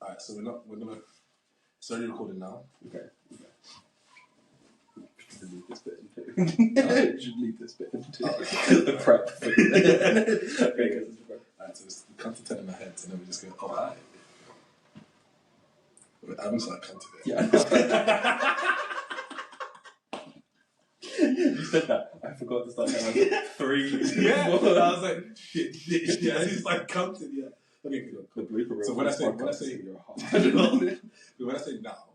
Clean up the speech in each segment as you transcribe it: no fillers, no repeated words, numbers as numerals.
Alright, so we're gonna start recording now. Okay. Delete this bit into. You should leave this bit into the prep. Okay, Alright, so we come to 10 in our heads and then we just go, oh hi. I haven't started counting it. Yeah. You said that. I forgot to start counting. 3. Yeah. I was like, shit. I just like counting, yeah. Okay, cool. So when I say now,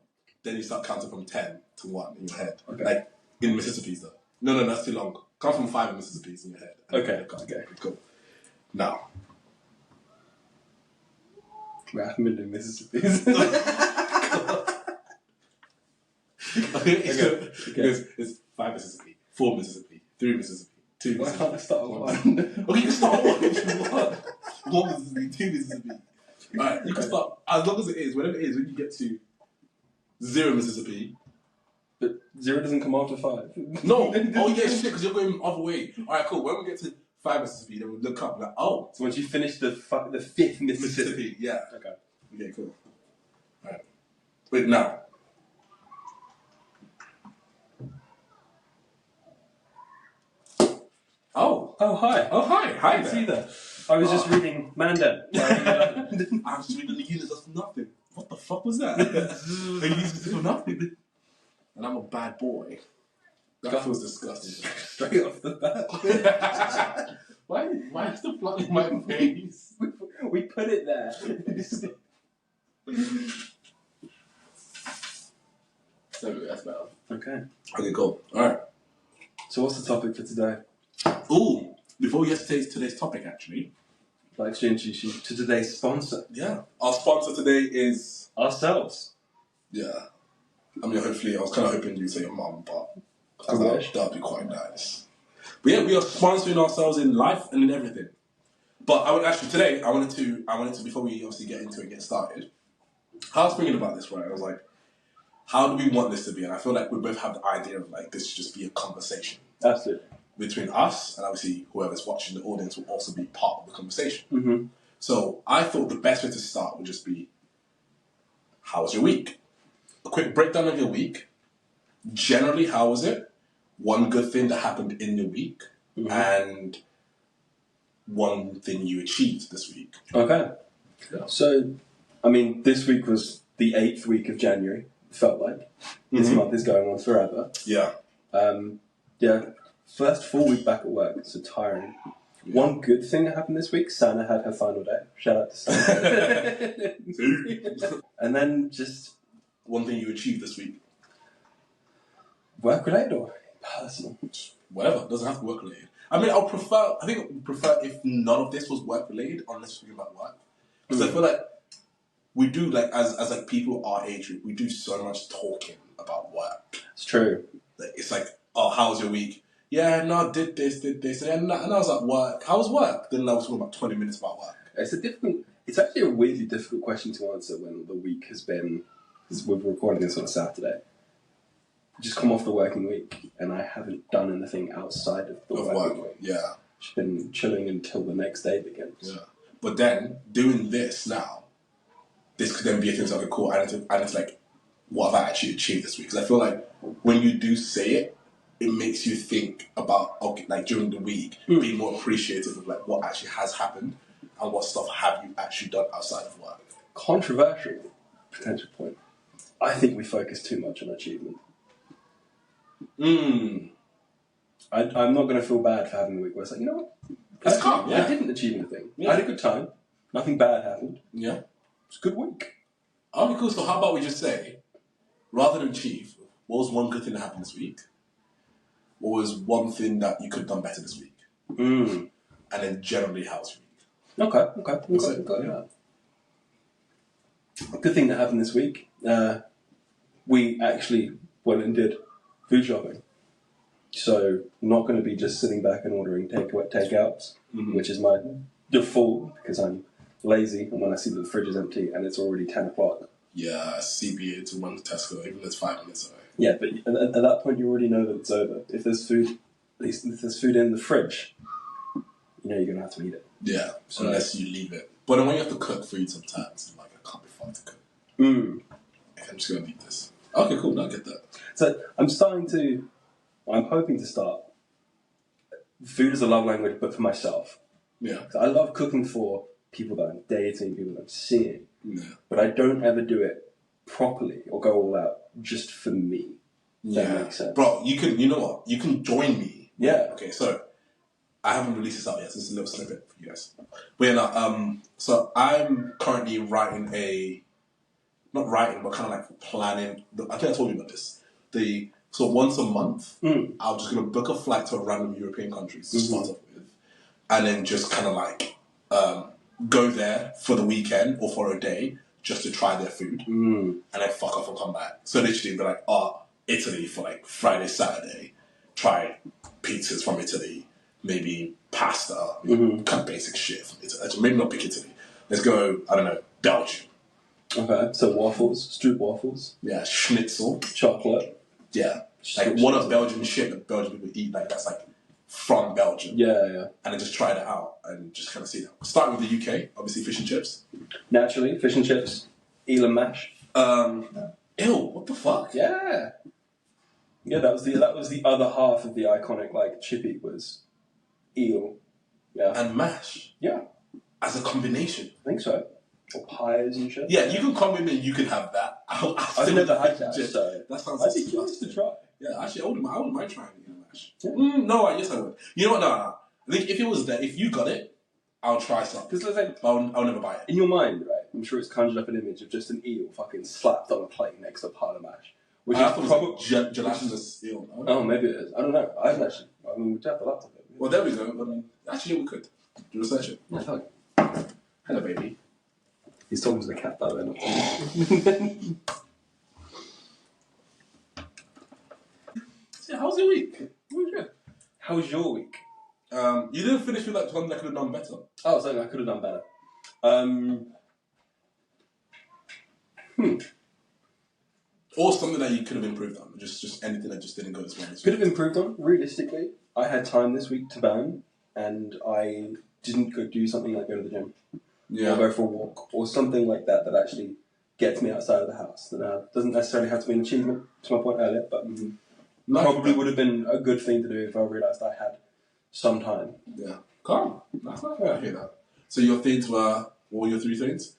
then you start counting from 10 to 1 in your head. Okay. Like in Mississippi's though. No, that's too long. Count from 5 in Mississippi's in your head. Okay. Cool. Now. We haven't been doing Mississippi's. Okay. It's 5 Mississippi, 4 Mississippi, 3 Mississippi, 2 Mississippi. Why can't I start with 1? Okay, you can start with 1 if you want. 1 Mississippi, 2 Mississippi. Alright, you can start as long as it is, whatever it is, when you get to 0 Mississippi. But 0 doesn't come after 5. No! Oh yeah, shit, because you're going the other way. Alright, cool. When we get to 5 Mississippi, then we'll look up like, oh. So once you finish the 5th Mississippi. Yeah. Okay, cool. Alright. Wait, now. Oh, hi. Hi there. See that. I was just reading Mandan. I was just reading the units of nothing. What the fuck was that? The units for nothing. And I'm a bad boy. That feels disgusting. Straight off the bat. Why is the blood in my face? We put it there. So that's better. Okay, cool. Alright. So what's the topic for today? Ooh, before we get to today's topic, actually. I'd like to introduce you to today's sponsor. Yeah. Our sponsor today is... ourselves. Yeah. I mean, hopefully, I was kind of hoping you'd say your mum, but that'd be quite nice. But yeah, we are sponsoring ourselves in life and in everything. But I wanted to, before we obviously get into it and get started, I was thinking about this, right? I was like, how do we want this to be? And I feel like we both have the idea of like, this should just be a conversation. Absolutely. Between us, and obviously whoever's watching the audience will also be part of the conversation. Mm-hmm. So I thought the best way to start would just be, how was your week? A quick breakdown of your week. Generally, how was it? One good thing that happened in your week, and one thing you achieved this week. Okay. Yeah. So, I mean, this week was the 8th week of January, it felt like. This month is going on forever. Yeah. First full week back at work, so tiring. Yeah. One good thing that happened this week, Sana had her final day. Shout out to Sana. And then just... one thing you achieved this week. Work-related or personal? Whatever, it doesn't have to be work-related. I mean, I think I would prefer if none of this was work-related, unless we're talking about work. Because I feel like we do, like, as like people our age group, we do so much talking about work. It's true. Like, it's like, oh, how was your week? Yeah, no, I did this, and I was at work. How was work? Then I was talking about 20 minutes about work. It's actually a weirdly difficult question to answer when the week has been, because we're recording this on a Saturday. Just come off the working week, and I haven't done anything outside of the working week. Yeah. Just been chilling until the next day begins. Yeah. But then, doing this now, this could then be a thing like, cool, and it's like, what have I actually achieved this week? Because I feel like when you do say it, it makes you think about, okay, like during the week, being more appreciative of like what actually has happened and what stuff have you actually done outside of work. Controversial potential point. I think we focus too much on achievement. I'm not going to feel bad for having a week where it's like, you know what? It's calm, yeah. I didn't achieve anything. Yeah. I had a good time. Nothing bad happened. Yeah. It's a good week. Okay, cool. So how about we just say, rather than achieve, what was one good thing that happened this week? What was one thing that you could have done better this week? And then generally, how's your week? Okay. Yeah. A good thing that happened this week, we actually went and did food shopping. So I'm not going to be just sitting back and ordering takeouts, which is my default because I'm lazy and when I see that the fridge is empty and it's already 10 o'clock. Yeah, CBA to one to Tesco, even if it's 5 minutes away. Yeah, but at that point you already know that it's over. If there's food, at least if there's food in the fridge, you know you're going to have to eat it. Yeah, so unless you leave it. But then when you have to cook food sometimes, I'm like, I can't be fun to cook. Mm. I'm just going to eat this. Okay, cool. I get that. So I'm hoping to start. Food is a love language, but for myself. Yeah. So I love cooking for people that I'm dating, people that I'm seeing. Yeah. But I don't ever do it properly or go all out just for me. That makes sense. Bro, you know what? You can join me. Yeah. Okay, so I haven't released this out yet, so it's a little snippet for you guys. But yeah, no, so I'm currently not writing, but kind of like planning. I think I told you about this. So once a month, I'm just going to book a flight to a random European country to start off with, and then just kind of like go there for the weekend or for a day just to try their food, and then fuck off and come back. So literally be like, Italy for like Friday, Saturday, try pizzas from Italy, maybe pasta, kind of basic shit from Italy. Actually, maybe not pick Italy. Let's go, I don't know, Belgium. Okay, so waffles, stroop waffles. Yeah, schnitzel. Chocolate. Yeah. Like what a Belgian shit that Belgian people eat, like that's like from Belgium. Yeah. And then just try that out and just kind of see that. Starting with the UK, obviously fish and chips. Naturally, fish and chips, eel and mash. Ew, what the fuck? Yeah. Yeah, that was the other half of the iconic like chippy was eel. Yeah. And mash. Yeah. As a combination. I think so. Or pies and shit. Yeah, you can come with me and you can have that. I've never had that, so that sounds I'd be curious to try. Yeah, actually, I wouldn't mind trying it in mash. Yeah. No, yes I would. You know what? No. I think if it was there, if you got it, I'll try some. Because like, I'll never buy it. in your mind, right? I'm sure it's conjured up an image of just an eel fucking slapped on a plate next to a pile of mash. Which I is thought probably it was gelatinous eel. No? Oh, maybe it is. I don't know. I haven't actually. I mean, we'd have to laptop it. Well, there we go. I mean, actually, we could do research it. Yeah, fuck. Hello, baby. He's talking to the cat, by the way. Yeah, how was your week? How was your week? You didn't finish with like one that could have done better. Oh, something I could have done better. Or something that you could have improved on. Just anything that just didn't go as well. Could have improved on. Realistically, I had time this week to burn, and I didn't go do something like go to the gym, or go for a walk, or something like that that actually gets me outside of the house. That doesn't necessarily have to be an achievement. To my point earlier, but probably would have been a good thing to do if I realised I had some time. Yeah, calm. That's not fair. I hear that. So your things were, what were your 3 things?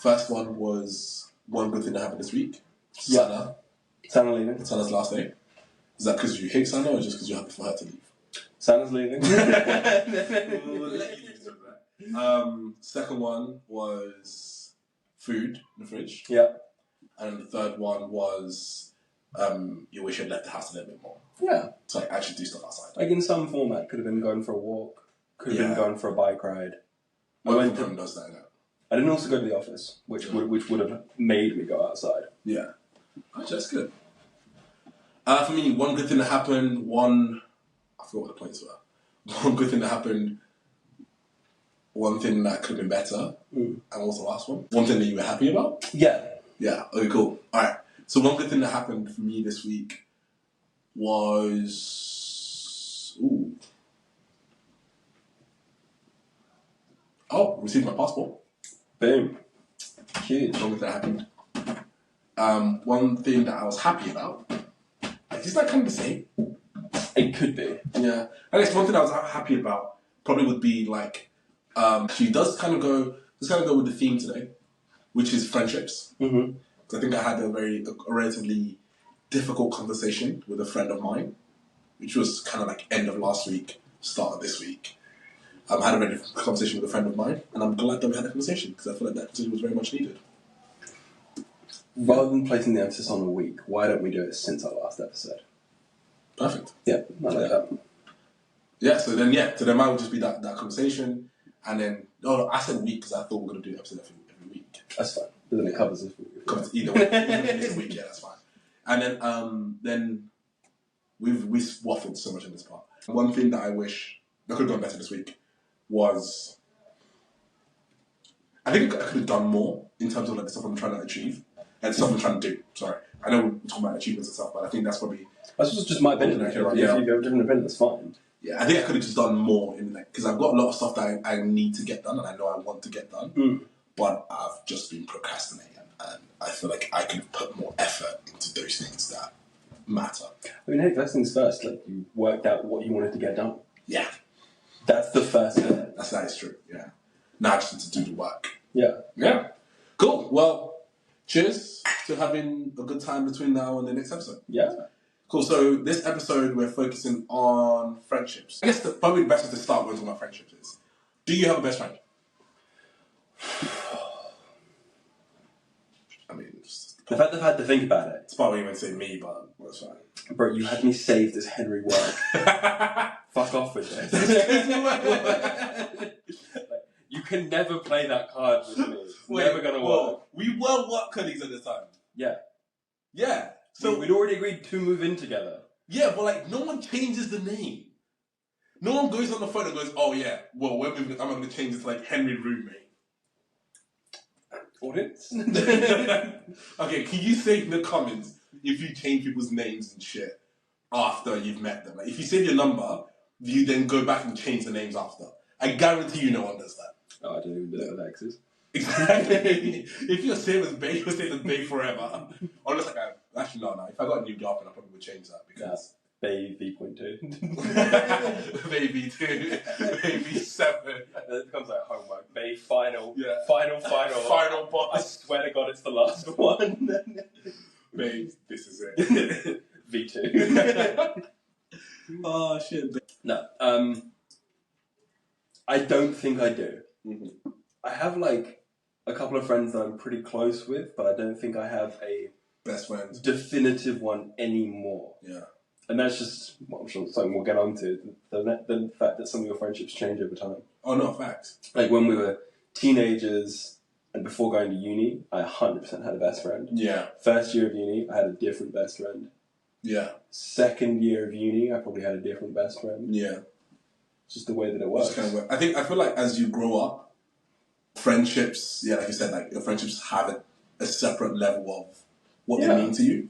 First one was one good thing that happened this week. Sana. Sana leaving. Sana's last day. Is that because you hate Sana or just because you're happy for her to leave? Sana's leaving. We'll let you do that. Second one was food in the fridge. Yeah. And the third one was you wish you'd left the house a little bit more. Yeah. So like, actually do stuff outside. Like in some format, could have been going for a walk, could have been going for a bike ride. Does that now. I didn't also go to the office, which would have made me go outside. Yeah. Actually, that's good. For me, one good thing that happened, I forgot what the points were. One good thing that happened, one thing that could have been better, and what's the last one? One thing that you were happy about? Yeah. Yeah, okay, cool. Alright, so one good thing that happened for me this week was... received my passport. Boom. Huge. One good thing that happened. One thing that I was happy about, is that kind of the same? It could be. Yeah. I guess one thing I was happy about probably would be like, she does kind of go with the theme today, which is friendships. Mm-hmm. I think I had a relatively difficult conversation with a friend of mine, which was kind of like end of last week, start of this week. I had a very difficult conversation with a friend of mine, and I'm glad that we had that conversation because I feel like that conversation was very much needed. Rather than placing the emphasis on a week, why don't we do it since our last episode? Perfect. Yeah, I like that. Yeah, so then mine would just be that conversation, and then I said week because I thought we were going to do an episode every week. That's fine. But then it covers this week. Covers either way. This week, yeah, that's fine. And then we've waffled so much in this part. One thing that I wish that could have gone better this week was I think I could have done more in terms of like the stuff I'm trying to achieve and stuff I'm trying to do. Sorry, I know we're talking about achievements and stuff, but I think that's probably. That's just my opinion. If you have a different opinion, that's fine. Yeah, I think I could have just done more in like because I've got a lot of stuff that I need to get done and I know I want to get done, but I've just been procrastinating. and I feel like I can put more effort into those things that matter. I mean, hey, first things first. Like, you worked out what you wanted to get done. Yeah, That's the first step. that is true. Yeah, now I just need to do the work. Yeah. Yeah, cool. Well, cheers to having a good time between now and the next episode. Yeah. Cool. So this episode we're focusing on friendships. I guess probably the best way to start with talking about friendships is: do you have a best friend? I mean, The fact that I've had to think about it. it's probably even say me, but that's fine. Bro, you had me saved as Henry Ward. Fuck off with this. Like, you can never play that card with me. It's never gonna work. We were work colleagues at the time. Yeah. Yeah. So we'd already agreed to move in together. Yeah, but like no one changes the name. No one goes on the phone and goes, "Oh yeah, well we're moving. I'm going to change it to like Henry Roommate." Audience? Okay, can you say in the comments if you change people's names and shit after you've met them? Like, if you save your number, do you then go back and change the names after? I guarantee you no one does that. Oh, I don't even know what X is. Exactly. If you're same as Bay, you're same as Bay forever. Unless like actually no. If I got a new girlfriend, I probably would change that because Bay V.2. Bay V2, Bay V7. It becomes like homework. Bay final. Yeah. Final. Final boss. I swear to God, it's the last one. Bay, this is it. V2. Oh shit. No. I don't think I do. Mm-hmm. I have like a couple of friends that I'm pretty close with, but I don't think I have a best friend definitive one anymore. Yeah. And that's just, well, I'm sure something we'll get onto, the fact that some of your friendships change over time. Oh no, facts. Like when we were teenagers and before going to uni, I 100% had a best friend. Yeah. First year of uni, I had a different best friend. Yeah. Second year of uni, I probably had a different best friend. Yeah. It's just the way that it works. Kind of I feel like as you grow up, friendships, like you said, like your friendships have a separate level of what they mean to you.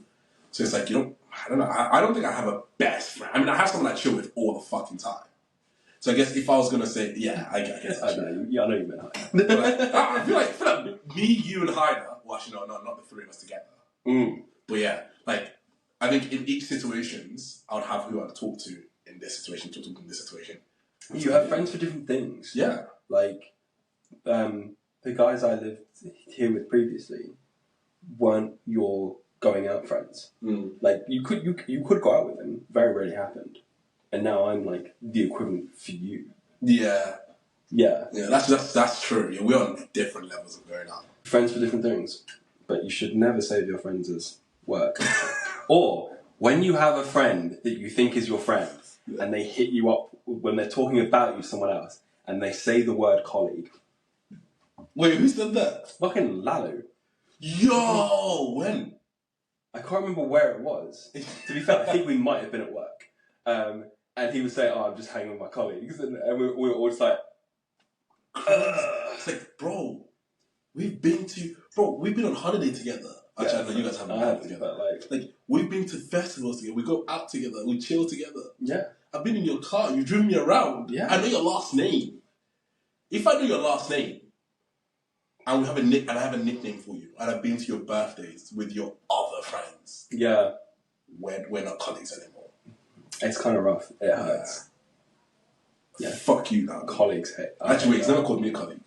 So it's like I don't know. I don't think I have a best friend. I mean, I have someone I chill with all the fucking time. So I guess if I was gonna say, I guess I know you meant Hyder. But I feel like me, you, and Hyder. Well, actually, no, not the three of us together. Mm. But yeah, like I think in each situations, I would have who I'd talk to in this situation, to talk in this situation. You have friends for different things. Yeah. Like, the guys I lived here with previously weren't your going out friends. Mm. Like, you could go out with them. Very rarely happened. And now I'm like the equivalent for you. Yeah. Yeah. Yeah, that's true. Yeah, we're on different levels of going out. Friends for different things. But you should never save your friends as work. Or, when you have a friend that you think is your friend, and they hit you up when they're talking about you to someone else, and they say the word colleague. Wait, who said that? Fucking Lalo. Yo, when? I can't remember where it was. To be fair, I think we might have been at work. And he would say, I'm just hanging with my colleagues. And we were all just like... It's like, bro, we've been on holiday together. Actually, I know you guys haven't been out together. Like, we've been to festivals together. We go out together. We chill together. Yeah. I've been in your car. You driven me around. Yeah. I know your last name. If I know your last name, and I have a nickname for you, and I've been to your birthdays with your other friends. Yeah. We're not colleagues anymore. It's kind of rough. It hurts. Yeah. Fuck you now. Colleagues hate. Actually, wait, he's never called me a colleague.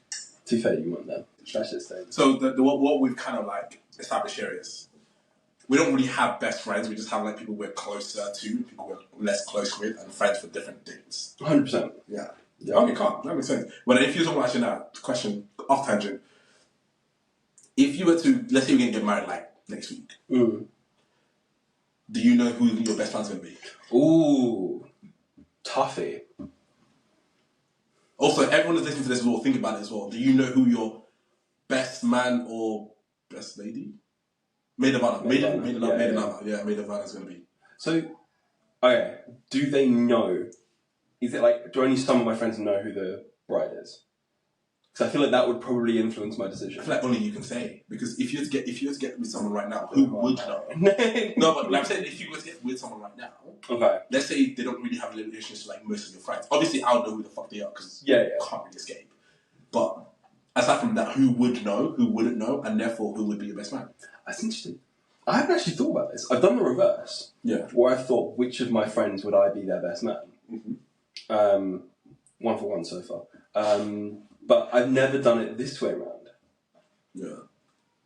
To be fair, you want them. That's just thing. So what we've kind of like established here is we don't really have best friends. We just have like people we're closer to, people we're less close with, and friends for different things. 100%. Yeah. Okay, calm. That makes sense. But if you're talking about actually now, question off tangent. If you were to, let's say you're going to get married like next week, do you know who your best friend's going to be? Ooh, toughie. Also, everyone that's listening to this will think about it as well. Do you know who your best man or best lady? Maid of honor. Maid of honor. Yeah, maid of honor is going to be. So, okay, do they know? Is it like, do only some of my friends know who the bride is? Because I feel like that would probably influence my decision. I feel like only you can say, because if you were to get with someone right now, who would know? No, but like I'm saying, if you were to get with someone right now, okay, let's say they don't really have a relationship like most of your friends. Obviously, I'll know who the fuck they are because you can't really escape. But Aside from that, who would know, who wouldn't know, and therefore who would be your best man? That's interesting. I haven't actually thought about this. I've done the reverse. Yeah. Where I've thought, which of my friends would I be their best man? Mm-hmm. One for one so far. But I've never done it this way around. Yeah.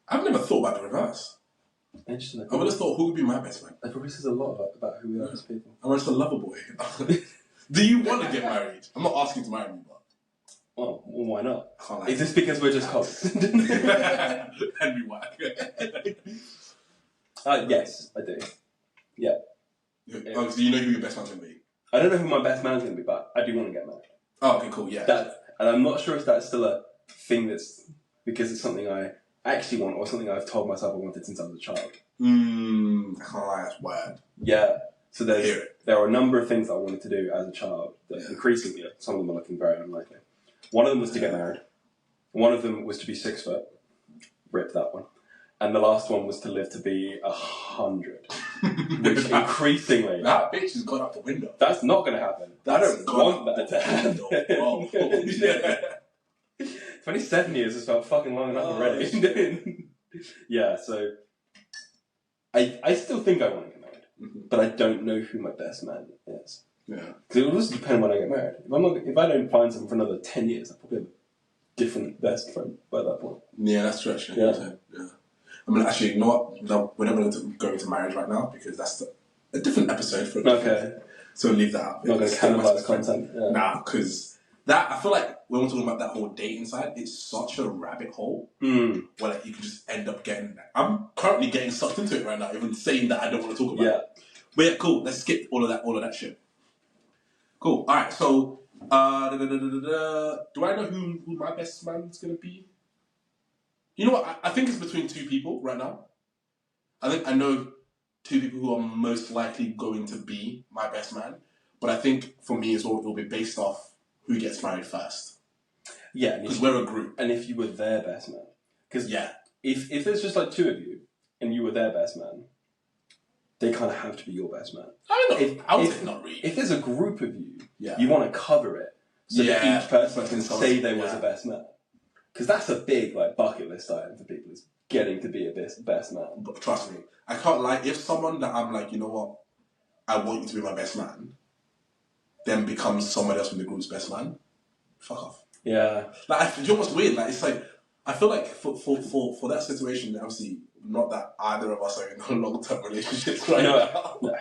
I've never thought about the reverse. Interesting. I would have thought, who would be my best man? That probably says a lot about who we are as people. I'm just a lover boy. Do you want to get married? I'm not asking to marry me, but... Well, why not? Like is this because we're just colleagues? Henry Whack. Yes, I do. Yeah. Oh, so you know who your best man's going to be? I don't know who my best man's going to be, but I do want to get married. Oh, okay, cool, yeah. And I'm not sure if that's still a thing that's because it's something I actually want or something I've told myself I wanted since I was a child. I can't lie, that's weird. Yeah. So there are a number of things that I wanted to do as a child that increasingly, some of them are looking very unlikely. One of them was to get married. One of them was to be 6 foot. Rip that one. And the last one was to live to be 100. Which increasingly... That bitch has gone out the window. That's not going to happen. I don't want that to happen. Bro. Yeah. 27 years has felt fucking long enough already. Yeah, so... I still think I want to get married. But I don't know who my best man is. Yeah. Because it will also depend when I get married. If I don't find someone for another 10 years, I'll probably have a different best friend by that point. Yeah, that's true, actually. Yeah. I mean, actually, you know what? No, we're not going to go into marriage right now because that's a different episode for So leave that out. Not going to cannibalize content. Yeah. Nah, because that, I feel like when we're talking about that whole dating side, it's such a rabbit hole where like you can just end up getting... I'm currently getting sucked into it right now, even saying that I don't want to talk about it. But yeah, cool. Let's skip all of that shit. Cool. All right. So, do I know who my best man's gonna be? You know what? I think it's between 2 people right now. I think I know 2 people who are most likely going to be my best man. But I think for me, it will be based off who gets married first. Yeah, because we're a group. And if you were their best man, because if there's just like 2 of you and you were their best man, they kind of have to be your best man. I would say not really. If there's a group of you, you want to cover it so that each person can say they was a best man. Because that's a big like bucket list item for people, is getting to be a best man. But trust me, I can't lie. If someone that I'm like, you know what, I want you to be my best man, then becomes someone else from the group's best man, fuck off. Yeah. Like, it's almost weird. Like, it's like, I feel like for that situation, obviously, not that either of us are in long-term relationships right now. No.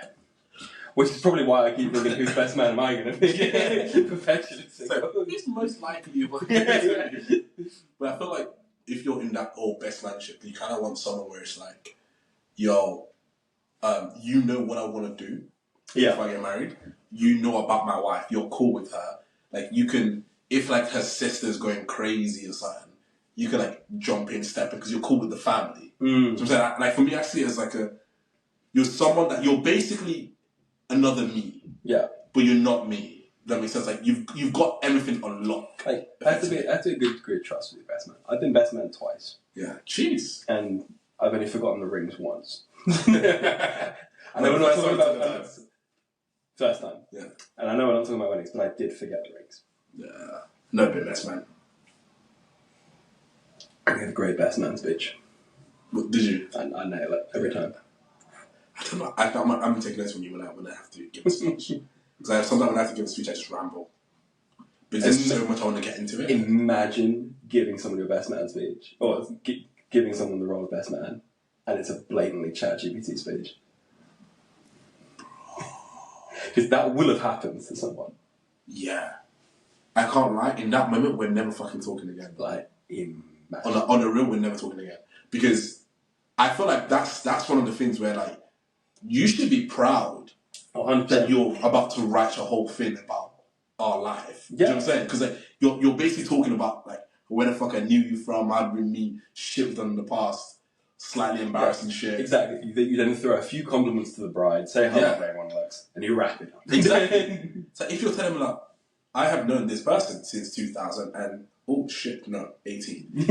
Which is probably why I keep thinking, whose best man am I going to be? Perfectionist. So, who's most likely? But I feel like if you're in that old best manship, you kind of want someone where it's like, yo, you know what I want to do if I get married. You know about my wife. You're cool with her. Like, you can, if like her sister's going crazy or something, you can like jump in, step in, because you're cool with the family. So I'm saying, like, for me, I see it as like you're someone that you're basically another me. Yeah. But you're not me. That makes sense. Like, you've got everything on lock. Like, that's a good degree of trust with your best man. I've been best man twice. Yeah. Jeez. And I've only forgotten the rings once. I know we're not talking about first time. Yeah. And I know we're not talking about weddings, but I did forget the rings. Yeah. No bit best man. I had a great best man speech. What, did you? I nail it every time. I don't know. I'm going to take notes from you when I have to give a speech. Because sometimes when I have to give a speech, I just ramble. Because there's so much I want to get into it. Imagine giving someone your best man speech, or giving someone the role of best man, and it's a blatantly ChatGPT speech. Because that will have happened to someone. Yeah. I can't lie. In that moment, we're never fucking talking again. Like, imagine. On the real, we're never talking again. Because I feel like that's one of the things where, like, you should be proud that you're about to write a whole thing about our life. Yeah. Do you know what I'm saying? Because like, you're basically talking about, like, where the fuck I knew you from, I'd been me, shit we've done in the past, slightly embarrassing shit. Exactly. You then throw a few compliments to the bride, say how lovely everyone looks, and you wrap it up. Exactly. So if you're telling me, like, I have known this person since 2000 and, oh shit, no, 18.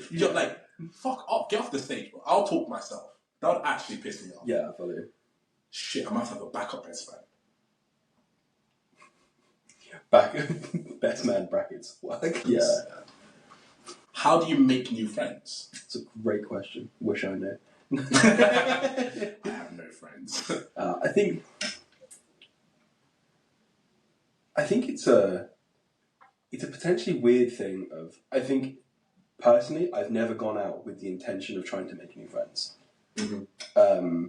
You're like, fuck off, get off the stage, bro. I'll talk myself. That would actually piss me off. Yeah, I follow you. Shit, I might have a backup best man. Best man brackets. What? Yeah. how do you make new friends? It's a great question. Wish I knew. I have no friends. I think it's a potentially weird thing of, I think, personally, I've never gone out with the intention of trying to make new friends. Mm-hmm.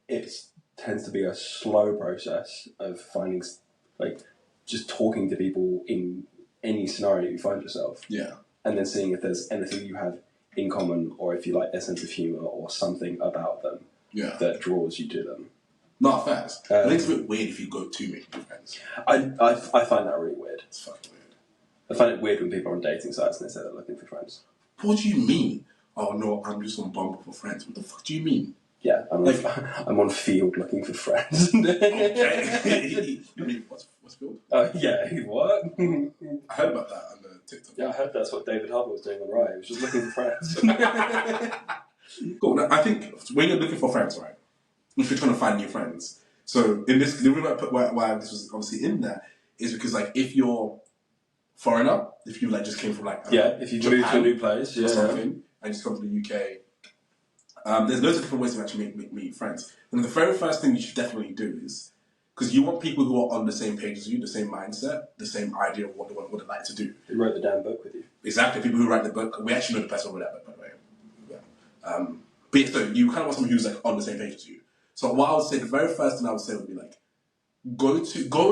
It tends to be a slow process of finding, like, just talking to people in any scenario you find yourself. Yeah. And then seeing if there's anything you have in common, or if you like their sense of humour, or something about them that draws you to them. Not fast. I think it's a bit weird if you go to make new friends. I find that really weird. It's fucking weird. I find it weird when people are on dating sites and they say they're looking for friends. What do you mean? Oh no, I'm just on Bumble for friends. What the fuck do you mean? Yeah, I'm on Field looking for friends. Okay. You mean what's Field? Yeah, what? I heard about that on the TikTok. Yeah, I heard that's what David Harbour was doing on Rye. He was just looking for friends. Cool. Now, I think when you're looking for friends, right? If you're trying to find new friends, so in this, the reason I put why this was obviously in there is because, like, if you're foreigner, if you like just came from like if you moved to a new place, or something, and just come to the UK, there's loads of different ways to actually meet friends. And the very first thing you should definitely do is, because you want people who are on the same page as you, the same mindset, the same idea of what they like to do. Who wrote the damn book with you? Exactly, people who write the book. We actually know the person who wrote that book, by the way. Yeah. But yeah, so you kind of want someone who's like on the same page as you. So what I would say, the very first thing I would say would be like, go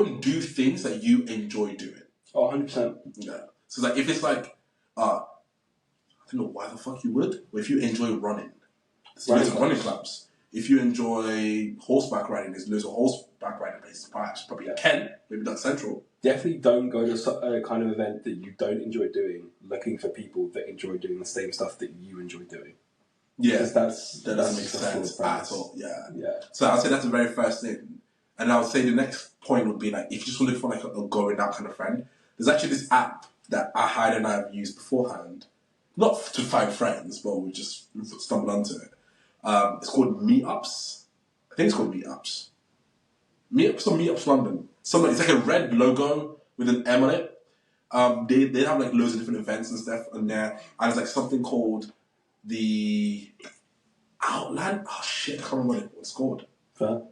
and do things that you enjoy doing. Oh, 100%. Yeah. So like, if it's like, I don't know why the fuck you would, but if you enjoy running, there's running clubs. If you enjoy horseback riding, there's loads of horseback riding places, perhaps probably in Kent, maybe not Central. Definitely don't go to a kind of event that you don't enjoy doing, looking for people that enjoy doing the same stuff that you enjoy doing. Yeah, that doesn't make sense at all. Yeah. Yeah. So I'd say that's the very first thing, and I would say the next point would be like, if you just want to look for like a going out kind of friend, there's actually this app that Hyde and I have used beforehand, not to find friends, but we just stumbled onto it. It's called Meetups. I think it's called Meetups. Meetups or Meetups London. It's like a red logo with an M on it. They have like loads of different events and stuff on there, and there's like something called the Outland. Oh shit, I can't remember what it's called. Fair.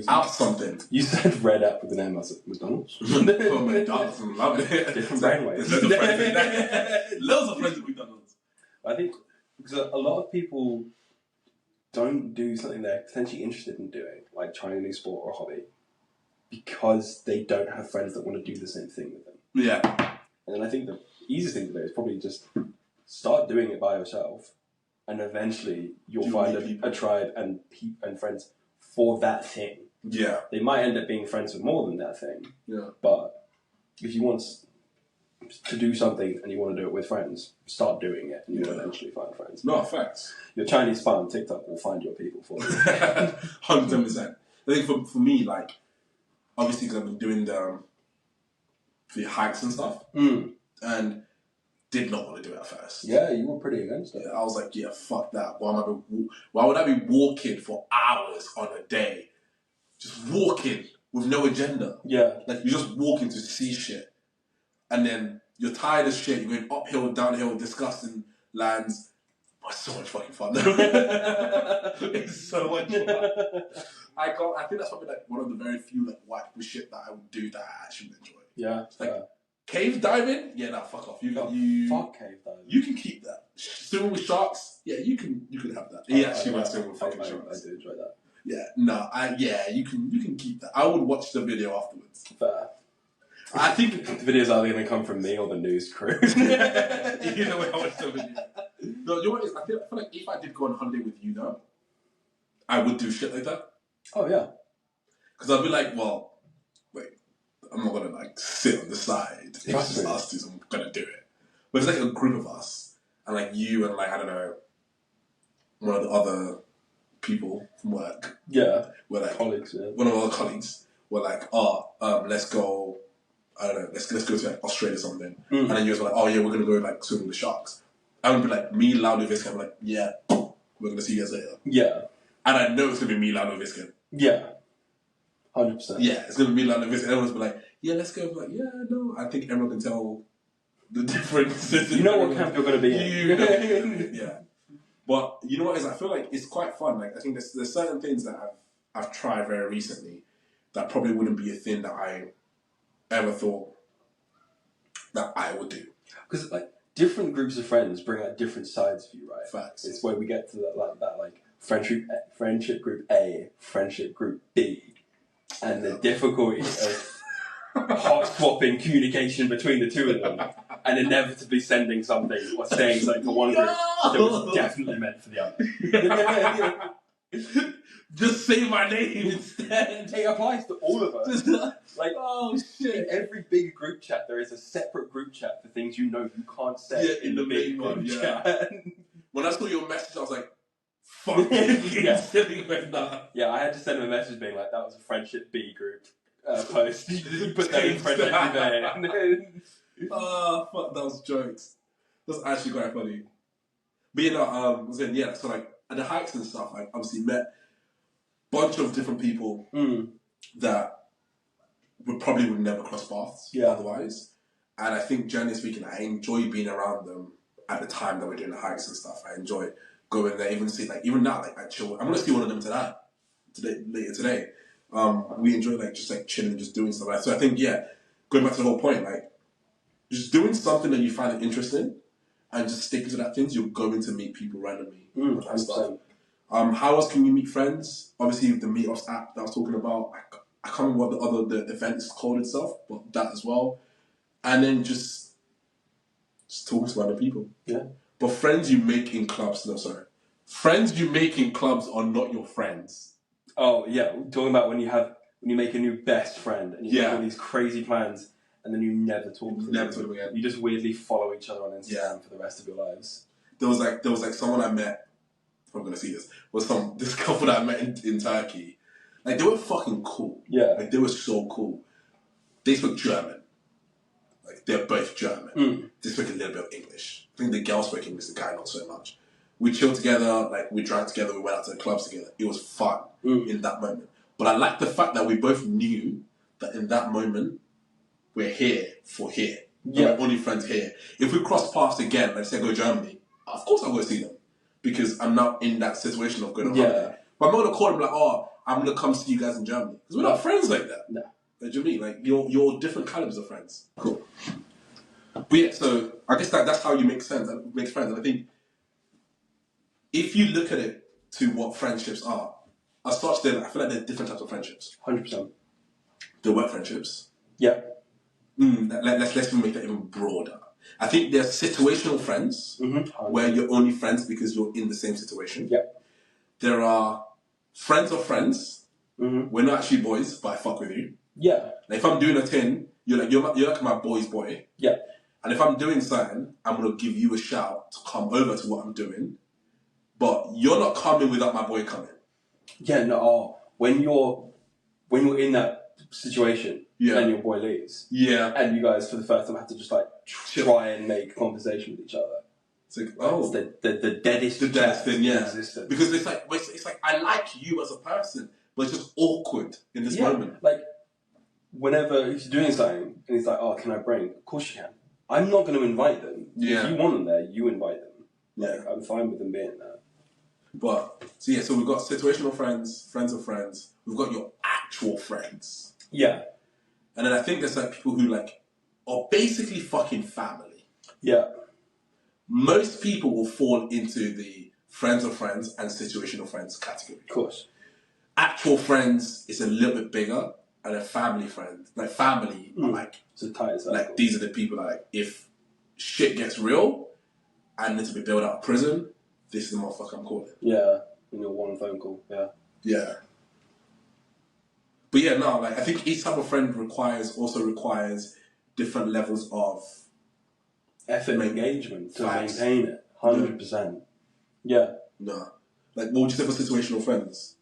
Out something. You said red app with an M. I said McDonald's. Oh, McDonald's, love it. Different brainwaves. Loads of friends at McDonald's. I think because a lot of people don't do something they're potentially interested in doing, like trying a new sport or a hobby, because they don't have friends that want to do the same thing with them. Yeah. And then I think the easiest thing to do is probably just start doing it by yourself, and eventually you'll find a tribe and friends for that thing. Yeah. They might end up being friends with more than that thing. Yeah. But if you want to do something and you want to do it with friends, start doing it, and you'll eventually find friends. No, facts. Your Chinese spy on TikTok will find your people for you. 100%. I think for me, like, obviously because I've been doing the hikes and stuff, and did not want to do it at first. Yeah, you were pretty against it. I was like, yeah, fuck that. Why would I be walking for hours on a day? Just walking with no agenda. Yeah. Like, you're just walking to see shit. And then you're tired as shit. You're going uphill, downhill, disgusting lands. But it's so much fucking fun. It's so much fun. I think that's probably like one of the very few like white people shit that I would do that I actually enjoy. Yeah. Like cave diving? Yeah, nah, fuck off. Fuck cave diving. You can keep that. Swimming with sharks? Yeah, you can have that. He actually went swimming with fucking sharks. I do enjoy that. Yeah, you can keep that. I would watch the video afterwards. Fair. I think the videos are either going to come from me or the news crew. Either way, I watch the video. No, you know what it is? I feel like if I did go on holiday with you though, I would do shit like that. Oh yeah. Because I'd be like, well, wait, I'm not gonna like sit on the side. If it's just us two, so I'm gonna do it. But it's like a group of us, and like you and like I don't know, one of the other people from work. Yeah. We're like colleagues. Yeah. One of our colleagues were like, let's go. I don't know. Let's go to like Australia or something. And then you guys were like, oh yeah, we're gonna go like swim with the sharks. I would be like, me, Loudly, Visca. I'm like, yeah, we're gonna see you guys later. Yeah. And I know it's gonna be me, Loudly, Visca. Yeah. 100%. Yeah, it's gonna be me, Loudly, Visca. Everyone's be like, yeah, let's go. I'm like, yeah, no. I think everyone can tell the differences. You know what camp you're going to be in. Yeah. But you know what is? I feel like it's quite fun. Like I think there's certain things that I've tried very recently that probably wouldn't be a thing that I ever thought that I would do. Because like different groups of friends bring out different sides of you, right? Facts. It's where we get to that friendship group A, friendship group B, and the difficulty of hot swapping communication between the two of them, and inevitably sending something or saying something to one group that was definitely meant for the other. Just say my name instead. It applies to all of us. Like, oh shit! In every big group chat, there is a separate group chat for things you know you can't say in the big group chat. When I saw your message, I was like, "Fuck!" Yeah, I had to send him a message being like, "That was a friendship B group post." You put that in friendship B there. Oh fuck! That was jokes. That's actually quite funny. But you know, so like at the hikes and stuff, I obviously met a bunch of different people that would never cross paths otherwise. And I think generally speaking, I enjoy being around them at the time that we're doing the hikes and stuff. I enjoy going there, even now, like I chill. I'm gonna see one of them later today. We enjoy like just like chilling and just doing stuff. So I think going back to the whole point, like just doing something that you find interesting and just sticking to that things, you're going to meet people randomly and stuff. How else can you meet friends? Obviously, the Meetups app that I was talking about. I can't remember what the event is called itself, but that as well. And then just talking to other people. Yeah. But friends you make in clubs, friends you make in clubs are not your friends. Oh yeah, we're talking about when you make a new best friend and you make all these crazy plans and then you never talk to them. Never talk to them again. You just weirdly follow each other on Instagram for the rest of your lives. There was like someone I met. I'm gonna see this. This couple that I met in Turkey. Like they were fucking cool. Yeah. Like they were so cool. They spoke German. Like they're both German. They spoke a little bit of English. I think the girl spoke English, the guy not so much. We chilled together, like we drank together, we went out to the clubs together. It was fun in that moment. But I like the fact that we both knew that in that moment we're here for here. Yeah. We're only friends here. If we cross paths again, let's say I go to Germany, of course I'll go see them. Because I'm not in that situation of going on holiday. But I'm not gonna call them like, oh, I'm gonna come see you guys in Germany. Because we're not friends like that. No. Like, do you mean? Like you're different calibers of friends. Cool. But so I guess that's how you make friends. And I think if you look at it to what friendships are, as such, then I feel like there are different types of friendships. 100%. The work friendships. Yeah. Let's make that even broader. I think there's situational friends where you're only friends because you're in the same situation. Yep. There are friends of friends. We're not actually boys, but I fuck with you. Yeah. Like if I'm doing a thing, you're like my boy's boy. Yeah. And if I'm doing something, I'm gonna give you a shout to come over to what I'm doing. But you're not coming without my boy coming. Yeah, no. When you're in that situation and your boy leaves. Yeah. And you guys for the first time have to just like try and make conversation with each other. It's like, oh, it's the deadest thing, yeah. Existence. Because it's like I like you as a person, but it's just awkward in this moment. Like whenever he's doing something and he's like, "Oh, can I bring?" Of course you can. I'm not going to invite them. Yeah. If you want them there, you invite them. Like, Yeah. I'm fine with them being there. But so we've got situational friends, friends of friends. We've got your actual friends. Yeah. And then I think there's like people who like are basically fucking family. Yeah. Most people will fall into the friends of friends and situational friends category. Of course. Actual friends is a little bit bigger, and a family friend, like family, are like it's a tight circle. Like these are the people that like if shit gets real and need to be bailed out of prison, this is the motherfucker I'm calling. Yeah, in your one phone call. Yeah. Yeah. But I think each type of friend requires different levels of effort and engagement to maintain it. 100%. Yeah. No. Like, what would you say for situational friends?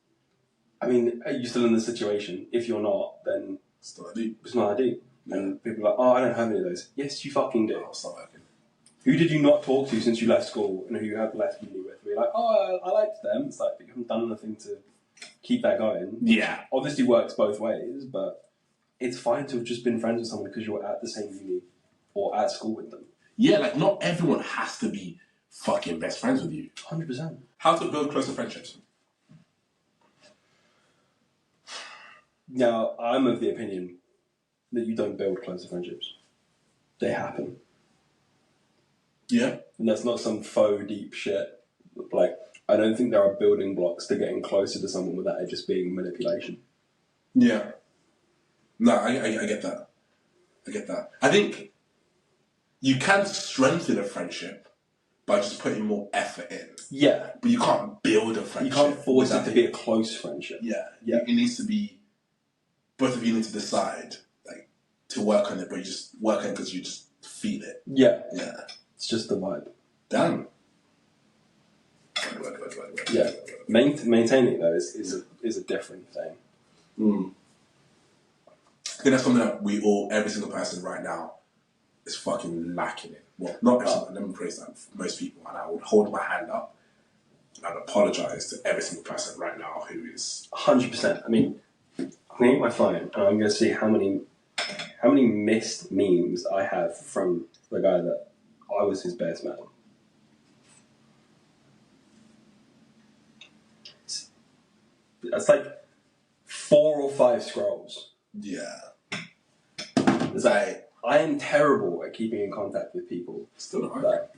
I mean, are you still in the situation? If you're not, then it's not ideal. It's not ideal. Yeah. And people are like, oh, I don't have any of those. Yes, you fucking do. Oh, it's not working. Who did you not talk to since you left school and who you have left uni with? You're like, oh, I liked them. It's like, but you haven't done anything to keep that going. Yeah. Obviously works both ways, but it's fine to have just been friends with someone because you're at the same uni or at school with them. yeah, like not everyone has to be fucking best friends with you. 100%. How to build closer friendships? Now, I'm of the opinion that you don't build closer friendships. They happen. Yeah. And that's not some faux deep shit. Like, I don't think there are building blocks to getting closer to someone without it just being manipulation. Yeah. No, I get that. I get that. I think you can strengthen a friendship by just putting more effort in. Yeah. But you can't build a friendship. You can't force it to be a close friendship. Yeah. Yeah. It needs to be, both of you need to decide, like, to work on it, but you just work on it because you just feel it. Yeah. Yeah. It's just the vibe. Damn. Yeah. Maintaining it, though, is a different thing. Mm. I think that's something that we all, every single person right now, is fucking lacking in. Well, not every single, let me praise that for most people, and I would hold my hand up and I'd apologise to every single person right now who is 100%. I mean, I'm gonna get my phone and I'm gonna see how many missed memes I have from the guy that I was his best man. It's like 4 or 5 scrolls. yeah. It's like, I am terrible at keeping in contact with people. Still not that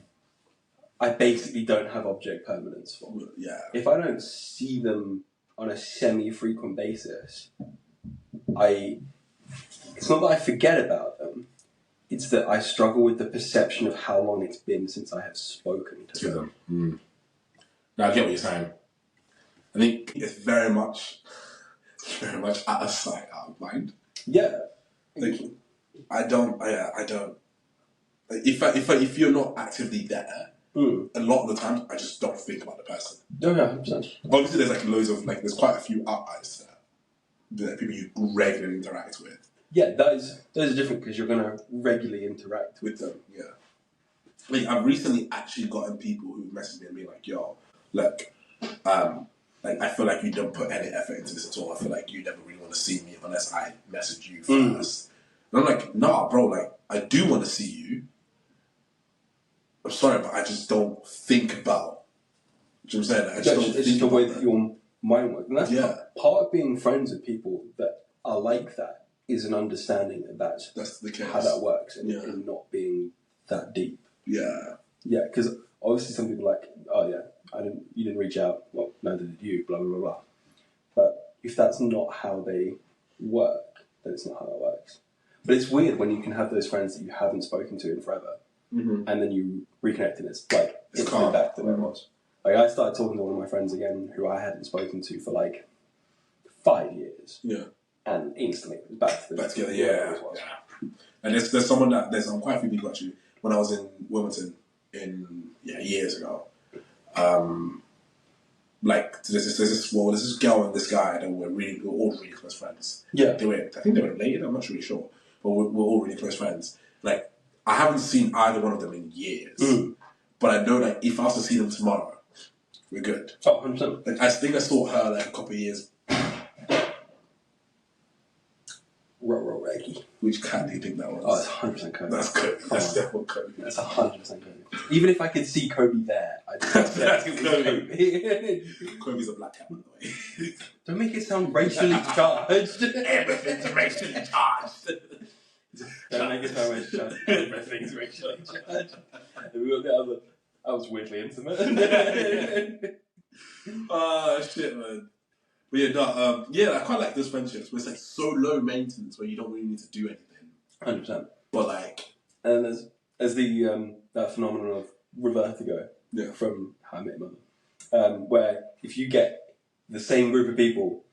I basically don't have object permanence for. Yeah. If I don't see them on a semi-frequent basis, it's not that I forget about them, it's that I struggle with the perception of how long it's been since I have spoken to them. Mm. Now I get what you're saying. I think it's very much out of sight, out of mind. Yeah. Like, I don't. Like, if you're not actively there, a lot of the time I just don't think about the person. No, yeah, 100%. Obviously, there's like loads of there's quite a few outliers there. People you regularly interact with. Yeah, those are different because you're going to regularly interact with them. Yeah. Like, I've recently actually gotten people who messaged me and be like, "Yo, look, like I feel like you don't put any effort into this at all. I feel like you never really want to see me unless I message you first." And I'm like, "Nah, bro. Like, I do want to see you. I'm sorry, but I just don't think about." Do you know what I'm saying? I just don't it's think the about way that. your mind works. And that's part of being friends with people that are like that is an understanding that that's the case. how that works and not being that deep. Yeah. Yeah, because obviously some people are like, oh yeah, you didn't reach out, well, neither did you, blah, blah, blah, blah. But if that's not how they work, then it's not how that works. But it's weird when you can have those friends that you haven't spoken to in forever, and then you reconnect and it's like, it's coming back to where it was. Like, I started talking to one of my friends again who I hadn't spoken to for like 5 years. Yeah. And instantly it was back together, yeah. And there's someone there's quite a few people actually, when I was in Wilmington years ago, like there's this girl and this guy that we're all really close friends. Yeah. I think they were related, I'm not really sure. But we're all really close friends. Like, I haven't seen either one of them in years. But I know that if I was to see them tomorrow, we're good. Oh, 100%. Like, I think I saw her like a couple of years. Row, Reggie. Which cat do you think that was? Oh, it's 100% Kobe. That's Kobe. That's definitely Kobe. That's 100% Kobe. Even if I could see Kobe there, I'd that's Kobe. Kobe's a black cat, by the way. Don't make it sound racially charged. Everything's racially charged. Don't make it sound racially charged. Everything's racially charged. I was weirdly intimate. Oh, shit, man. But I quite like those friendships where it's like so low maintenance where you don't really need to do anything. 100%. But like, and there's the that phenomenon of revertigo from How I Met Your Mother, where if you get the same group of people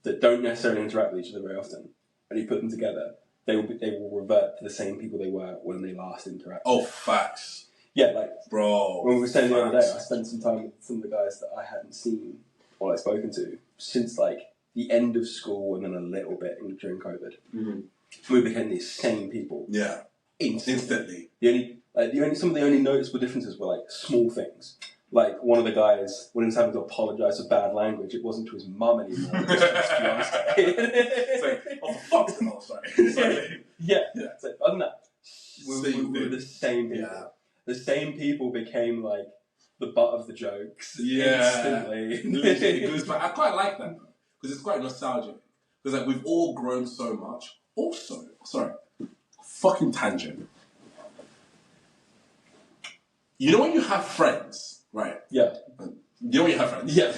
that don't necessarily interact with each other very often, and you put them together, they will revert to the same people they were when they last interacted. Oh, facts. Yeah, like, bro. When we were saying the other day, I spent some time with some of the guys that I hadn't seen or like spoken to since like the end of school and then a little bit during COVID. We became these same people. Yeah. Instantly. Some of the only noticeable differences were like small things. Like, one of the guys, when he was having to apologise for bad language, it wasn't to his mum anymore. It was to his fiance. It's like, oh, for fuck's sake. Sorry. Yeah. So, other than that, we were the same people. Yeah. The same people became like the butt of the jokes instantly. Literally, it goes back. I quite like that because it's quite nostalgic. Because like we've all grown so much. Also, sorry, fucking tangent. You know when you have friends, right? Yeah. You know when you have friends? Yeah.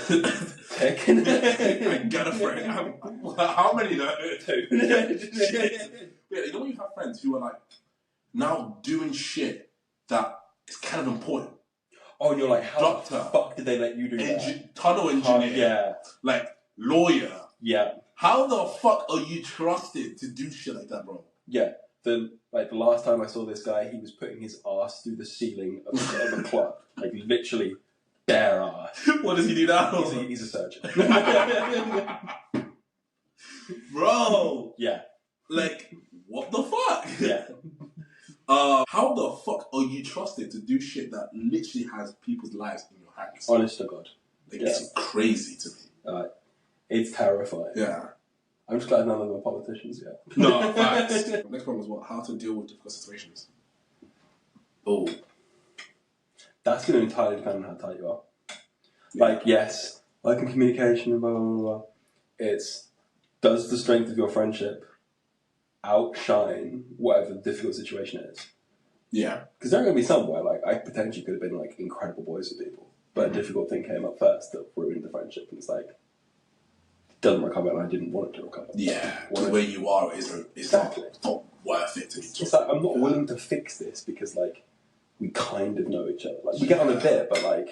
I got a friend. How many though? 2. Yeah, you know when you have friends who are like now doing shit that is kind of important. Oh, and you're like, how Doctor, the fuck did they let you do that? Tunnel engineer. Yeah. Like lawyer. Yeah. How the fuck are you trusted to do shit like that, bro? Yeah. The last time I saw this guy, he was putting his ass through the ceiling of a club. Like literally bare ass. What does he do now? He's a surgeon. Bro! Yeah. Like, what the fuck? Yeah. How the fuck are you trusted to do shit that literally has people's lives in your hands? Honest to God. Like, it's crazy to me. It's terrifying. Yeah. I'm just glad none of them are politicians yet. No, facts. Next one was what? How to deal with difficult situations. Oh. That's going to entirely depend on how tight you are. Yeah. Like, yes, like in communication and blah, blah, blah, blah. It's, does the strength of your friendship outshine whatever the difficult situation is? Yeah. Because there are going to be some where, like, I potentially could have been, like, incredible boys with people, but a difficult thing came up first that ruined the friendship, and it's like, it doesn't recover, and I didn't want it to recover. Yeah. The way you are is exactly. not worth it to be. It's like, I'm not willing to fix this because, like, we kind of know each other. Like, we get on a bit, but, like,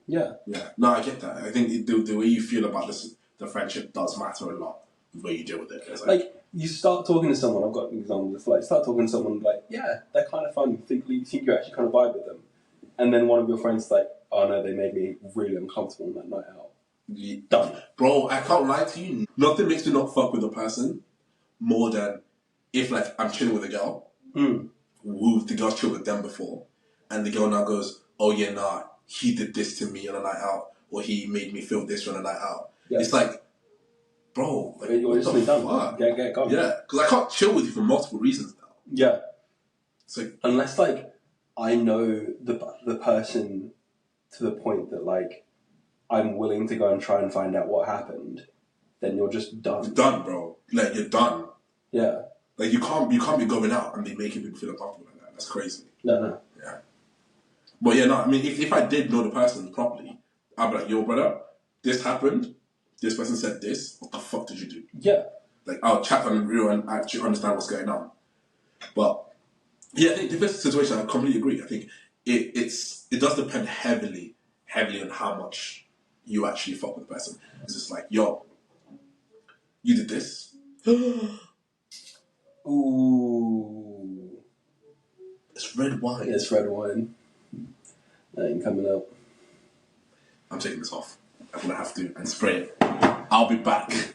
yeah. Yeah. No, I get that. I think the way you feel about this, the friendship does matter a lot. The way you deal with it. It's like, you start talking to someone, I've got an example of, like, start talking to someone, like, yeah, they're kind of fun, you think you actually kind of vibe with them. And then one of your friends is like, oh no, they made me really uncomfortable on that night out. Yeah. Done. Bro, I can't lie to you. Nothing makes me not fuck with a person more than if, like, I'm chilling with a girl, who the girl's chilled with them before, and the girl now goes, oh yeah, nah, he did this to me on a night out, or he made me feel this on a night out. Yeah. It's like, bro, like, you're instantly done. Get gone. Yeah, because I can't chill with you for multiple reasons now. Yeah. So unless, like, I know the person to the point that, like, I'm willing to go and try and find out what happened, then you're just done. You're done, bro. Like, you're done. Yeah. Like, you can't be going out and be making people feel uncomfortable like that. That's crazy. No. Yeah. But yeah, no, I mean, if I did know the person properly, I'd be like, yo, brother, this happened. This person said this. What the fuck did you do? Yeah. Like, I'll chat on the real and actually understand what's going on. But yeah, I think the first situation, I completely agree. I think it does depend heavily on how much you actually fuck with the person. It's just like, yo, you did this. Ooh. It's red wine. It's red wine. That ain't coming out. I'm taking this off. I'm gonna have to and spray it. I'll be back.